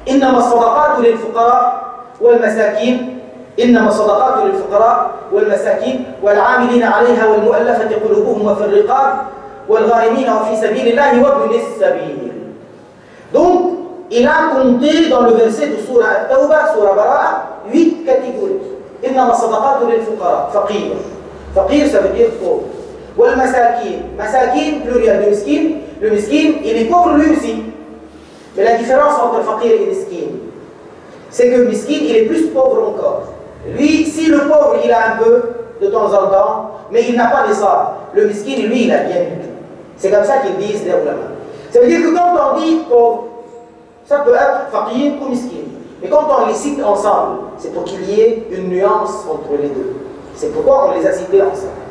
إنما الصدقات للفقراء والمساكين إنما الصدقات للفقراء والمساكين والعاملين عليها والمؤلفة قلوبهم وفي الرقاب والغارمين وفي سبيل الله وابن السبيل. Donc, il a compté dans le verset de Surah At-Tawbah, Surah Bara'a, 8 catégories. إنما الصدقات للفقراء, فقير. فقير, ça veut dire pauvre. والمساكين, مساكين, pluriel de miskin. Le miskin, il est pauvre lui aussi. Mais la différence entre faqir et miskin, c'est que miskin, il est plus pauvre encore. Lui, si le pauvre, il a un peu de temps en temps, mais il n'a pas de ça. Le miskin, lui, il a bien du tout. C'est comme ça qu'ils disent les ulama. Ça veut dire que quand on dit pauvre, ça peut être faqir ou miskin. Mais quand on les cite ensemble, c'est pour qu'il y ait une nuance entre les deux. C'est pourquoi on les a cités ensemble.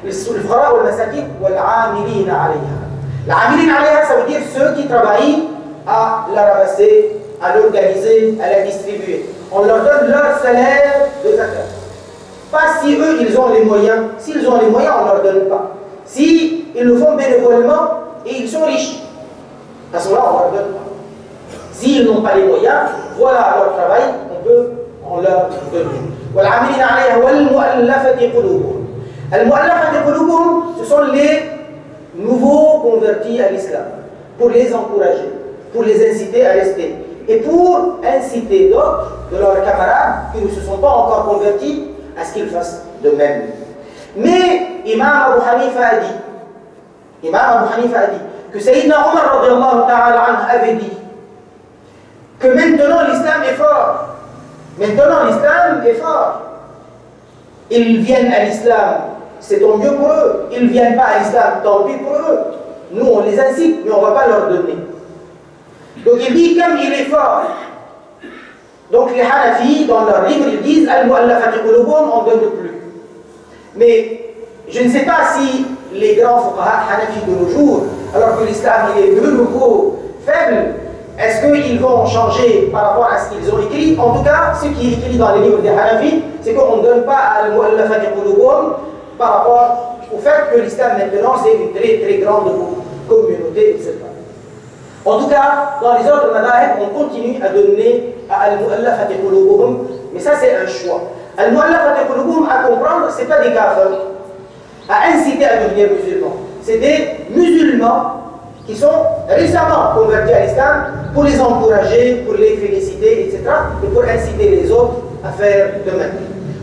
Le fuqara wal masakin wal amilina alayha. L'amilina alayha, ça veut dire ceux qui travaillent à la ramasser, à l'organiser, à la distribuer. On leur donne leur salaire de zakat. Pas si eux, ils ont les moyens. S'ils ont les moyens, on ne leur donne pas. Si ils le font bénévolement et ils sont riches, à ce moment-là, on ne leur donne pas. S'ils n'ont pas les moyens, voilà leur travail, on leur donne. وَالْعَامِلِينَ عَلَيْهَا وَالْمُؤَلَّفَةِ قُلُوبُهُمْ. Al-mu'allafati qulubuhum, ce sont les nouveaux convertis à l'islam, pour les encourager, pour les inciter à rester, et pour inciter d'autres de leurs camarades qui ne se sont pas encore convertis à ce qu'ils fassent de même. Mais Imam Abu Hanifa a dit que Sayyidina Omar radiallahu ta'ala anhu avait dit que maintenant l'islam est fort. Maintenant l'islam est fort. Ils viennent à l'islam, c'est tant mieux pour eux. Ils ne viennent pas à l'islam, tant pis pour eux. Nous on les incite, mais on ne va pas leur donner. Donc il dit comme il est fort. Donc les Hanafi, dans leur livre, ils disent Al-Mu'allafati qulubuhum, on ne donne plus. Mais je ne sais pas si les grands fuqaha Hanafi de nos jours, alors que l'islam il est de nouveau faible, est-ce qu'ils vont changer par rapport à ce qu'ils ont écrit? En tout cas, ce qui est écrit dans les livres des Hanafi, c'est qu'on ne donne pas Al-Mu'allafati qulubuhum par rapport au fait que l'islam maintenant c'est une très très grande communauté, etc. En tout cas, dans les autres madahib, on continue à donner à Al-Mu'allafati qulubuhum, mais ça c'est un choix. Al-Mu'allafati qulubuhum, à comprendre, ce n'est pas des kafirs, à inciter à devenir musulmans. C'est des musulmans qui sont récemment convertis à l'islam pour les encourager, pour les féliciter, etc. et pour inciter les autres à faire de même.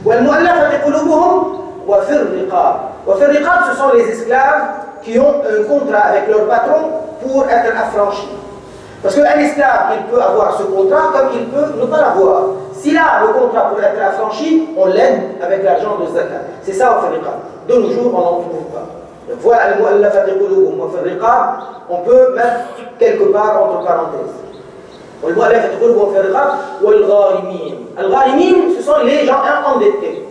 Wal-Mu'allafati qulubuhum wa fi ar-riqab. Wa fi ar-riqab, ce sont les esclaves qui ont un contrat avec leur patron pour être affranchis. Parce qu'un esclave, il peut avoir ce contrat comme il peut ne pas l'avoir. S'il a le contrat pour être affranchi, on l'aide avec l'argent de zakat. C'est ça, au riqab. De nos jours, on n'en trouve pas. Voilà al-mu'allafati qulubuhum wa fi riqab, on peut mettre quelque part entre parenthèses. Al-mu'allafati qulubuhum wa fi riqab wal gharimin. Al-gharimin, ce sont les gens endettés.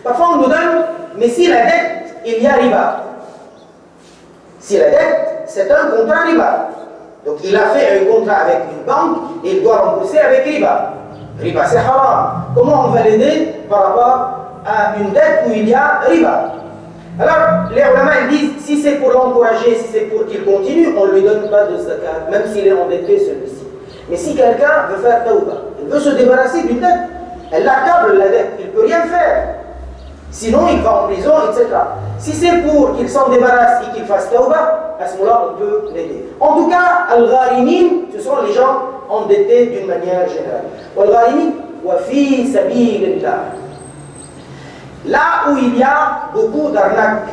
Parfois on nous donne, mais si la dette, il y a riba. Si la dette, c'est un contrat riba. Donc il a fait un contrat avec une banque et il doit rembourser avec riba. Riba c'est haram. Comment on va l'aider par rapport à une dette où il y a riba? Alors les ulama disent, si c'est pour l'encourager, si c'est pour qu'il continue, on ne lui donne pas de zakat, même s'il est endetté celui-ci. Mais si quelqu'un veut faire tawba, il veut se débarrasser d'une dette, elle l'accable la dette, il ne peut rien faire. Sinon il va en prison, etc. Si c'est pour qu'il s'en débarrasse et qu'il fasse tawba, à ce moment-là on peut l'aider. En tout cas, al-gharimin, ce sont les gens endettés d'une manière générale. Al-gharimin, wa fi sabilillah. Là où il y a beaucoup d'arnaques,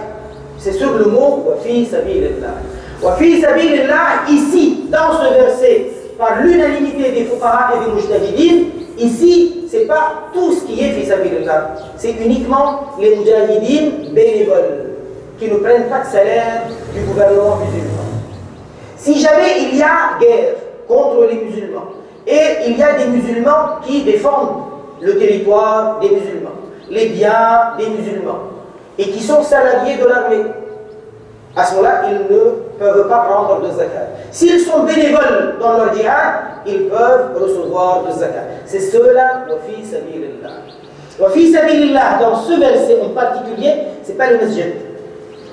c'est sur le mot wa fi sabilillah. Wa fi sabilillah, ici, dans ce verset, par l'unanimité des fuqaha et des mujtahidin, ici, ce n'est pas tout ce qui est fi sabilillah. C'est uniquement les mujahidin bénévoles, qui ne prennent pas de salaire du gouvernement musulman. Si jamais il y a guerre contre les musulmans, et il y a des musulmans qui défendent le territoire des musulmans, les biens des musulmans, et qui sont salariés de l'armée, à ce moment-là, ils ne peuvent pas prendre de zakat. S'ils sont bénévoles dans leur djihad, ils peuvent recevoir de zakat. C'est cela, wa fi sabilillah. Wa fi sabilillah, dans ce verset en particulier, ce n'est pas les masjids,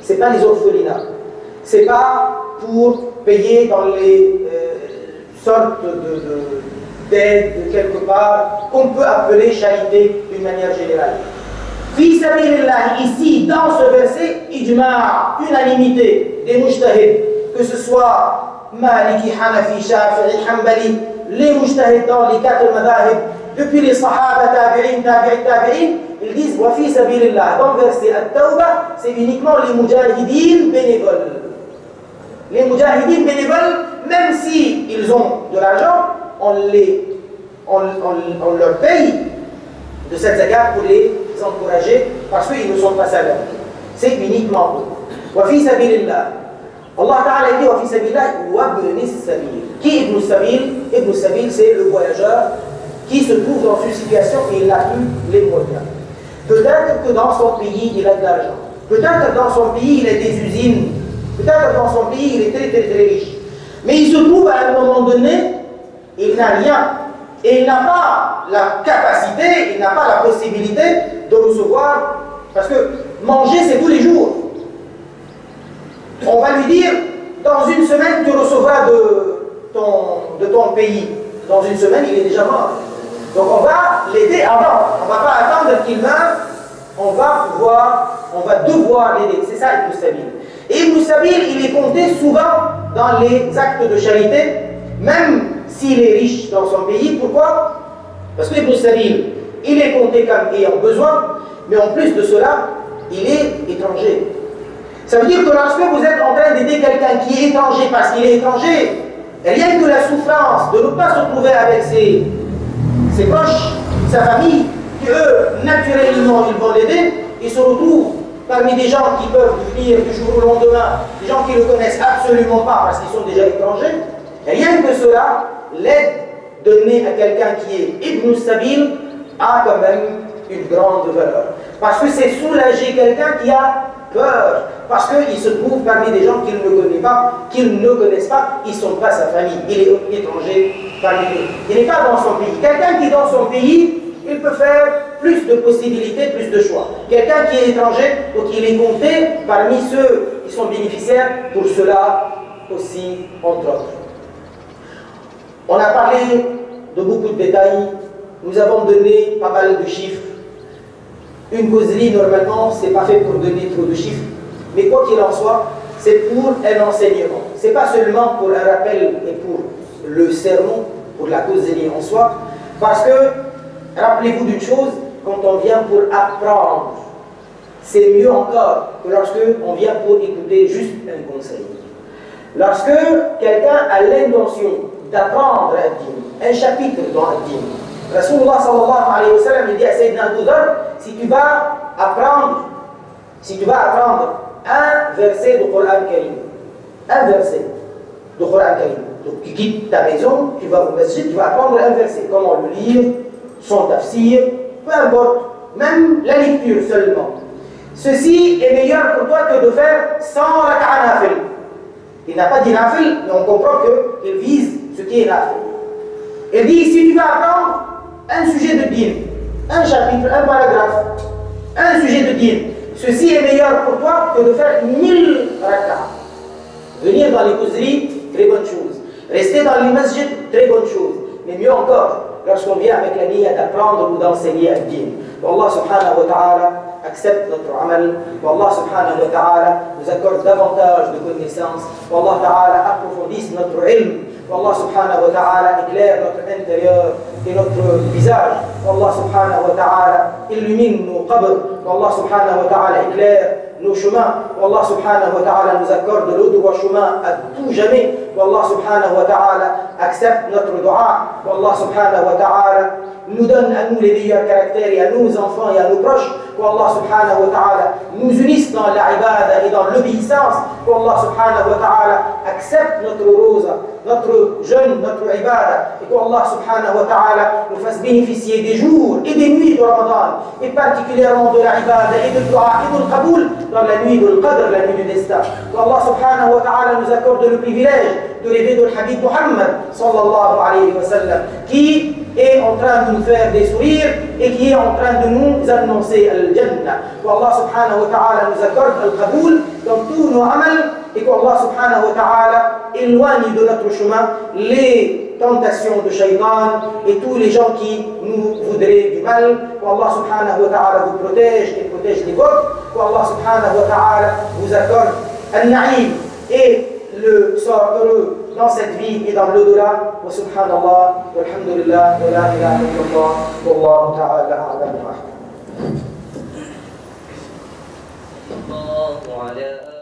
ce n'est pas les orphelinats, ce n'est pas pour payer dans les sortes d'aide quelque part, qu'on peut appeler charité d'une manière générale. Fi sabilillah, ici, dans ce verset, ijma', unanimité des mujtahid, que ce soit Maliki, Hanafi, Shafi'i, Hanbali, les mujtahid dans les 4 madhahib, depuis les sahaba, tabi'in, ils disent wa fi sabilillah. Dans le verset At-Tawbah, c'est uniquement les mujahidines bénévoles. Les mujahidines bénévoles, même si ils ont de l'argent, on leur paye de cette zakat pour les encourager parce qu'ils ne sont pas salariés. C'est uniquement eux. Wa fi sabilillah. Allah Ta'ala dit wa fi sabilillah wa ibn sabil. Qui est ibn sabil? Ibn sabil, c'est le voyageur qui se trouve dans une situation et il n'a plus les moyens. Peut-être que dans son pays il a de l'argent. Peut-être que dans son pays il a des usines. Peut-être que dans son pays il est très très très riche. Mais il se trouve à un moment donné, il n'a rien. Et il n'a pas la capacité, il n'a pas la possibilité de recevoir, parce que manger c'est tous les jours. On va lui dire, dans une semaine tu recevras de ton pays. Dans une semaine il est déjà mort. Donc on va l'aider avant, on ne va pas attendre qu'il meure, on va devoir l'aider. C'est ça Ibn Sabil. Et Ibn Sabil, il est compté souvent dans les actes de charité, même s'il est riche dans son pays. Pourquoi? Parce que Ibn Sabil, il est compté comme ayant besoin, mais en plus de cela, il est étranger. Ça veut dire que lorsque vous êtes en train d'aider quelqu'un qui est étranger parce qu'il est étranger, rien que la souffrance de ne pas se trouver avec ses proches, sa famille, qui eux, naturellement, ils vont l'aider, ils se retrouvent parmi des gens qui peuvent venir du jour au lendemain, des gens qui ne le connaissent absolument pas parce qu'ils sont déjà étrangers. Rien que cela, l'aide donnée à quelqu'un qui est Ibn Sabil a quand même une grande valeur. Parce que c'est soulager quelqu'un qui a peur. Parce qu'il se trouve parmi des gens qu'il ne connaît pas, qu'ils ne connaissent pas, ils ne sont pas sa famille. Il est étranger parmi eux. Il n'est pas dans son pays. Quelqu'un qui est dans son pays, il peut faire plus de possibilités, plus de choix. Quelqu'un qui est étranger, donc il est compté parmi ceux qui sont bénéficiaires pour cela aussi, entre autres. On a parlé de beaucoup de détails, nous avons donné pas mal de chiffres. Une causerie, normalement, ce n'est pas fait pour donner trop de chiffres, mais quoi qu'il en soit, c'est pour un enseignement. Ce n'est pas seulement pour un rappel et pour le sermon, pour la causerie en soi, parce que, rappelez-vous d'une chose, quand on vient pour apprendre, c'est mieux encore que lorsque on vient pour écouter juste un conseil. Lorsque quelqu'un a l'intention d'apprendre un chapitre dans le dîn, Rasulullah sallallahu alayhi wa sallam dit à Sayyidina Abu Dhar, si tu vas apprendre un verset du Coran Karim, un verset du Coran Karim, donc tu quittes ta maison, tu vas au masjid, tu vas apprendre un verset, comment le lire, son tafsir, peu importe, même la lecture seulement. Ceci est meilleur pour toi que de faire 100 rak'a nafil. Il n'a pas dit nafil, mais on comprend qu'il vise ce qui est nafil. Il dit, si tu vas apprendre un sujet de din, un chapitre, un paragraphe, un sujet de din, ceci est meilleur pour toi que de faire 1000 rak'ah. Venir dans les causeries, très bonne chose. Rester dans les masjids, très bonne chose. Mais mieux encore, lorsqu'on vient avec la niya d'apprendre ou d'enseigner à din. Allah subhanahu wa ta'ala accepte notre amal. Allah subhanahu wa ta'ala nous accorde davantage de connaissances. Allah ta'ala approfondisse notre ilm. Allah subhanahu wa ta'ala éclaire notre intérieur et notre visage. Allah subhanahu wa ta'ala illumine nos qabrs. Allah subhanahu wa ta'ala éclaire nos chemins. Allah subhanahu wa ta'ala nous accorde le droit chemin à tout jamais. Allah subhanahu wa ta'ala accepte notre dua. Allah subhanahu wa ta'ala nous donne à nous les meilleurs caractères et à nos enfants et à nos proches. Allah subhanahu wa ta'ala nous unisse dans la ibada et dans l'obéissance. Allah subhanahu wa ta'ala accepte notre rosa, notre jeûne, notre ibada. Et qu'Allah subhanahu wa ta'ala nous fasse bénéficier des jours et des nuits de Ramadan. Et particulièrement de la ibada et de dua et de qaboul dans la nuit de l'Qadr, la nuit du destin. Allah subhanahu wa ta'ala nous accorde le privilège de rêver de l'Habib Muhammad sallallahu alayhi wa sallam, qui est en train de nous faire des sourires et qui est en train de nous annoncer Al-Jannah. Allah subhanahu wa ta'ala nous accorde Al-Qaboul dans tous nos amals et qu'Allah subhanahu wa ta'ala éloigne de notre chemin les tentations de Shaytan et tous les gens qui nous voudraient du mal. Allah subhanahu wa ta'ala vous protège et protège les vôtres. Allah subhanahu wa ta'ala vous accorde Al-Na'im et le sort heureux dans cette vie et dans l'au-delà. Wa subhanallah, walhamdulillah, wa la ilaha illallah, wallahu ta'ala a'lam wa ahkam.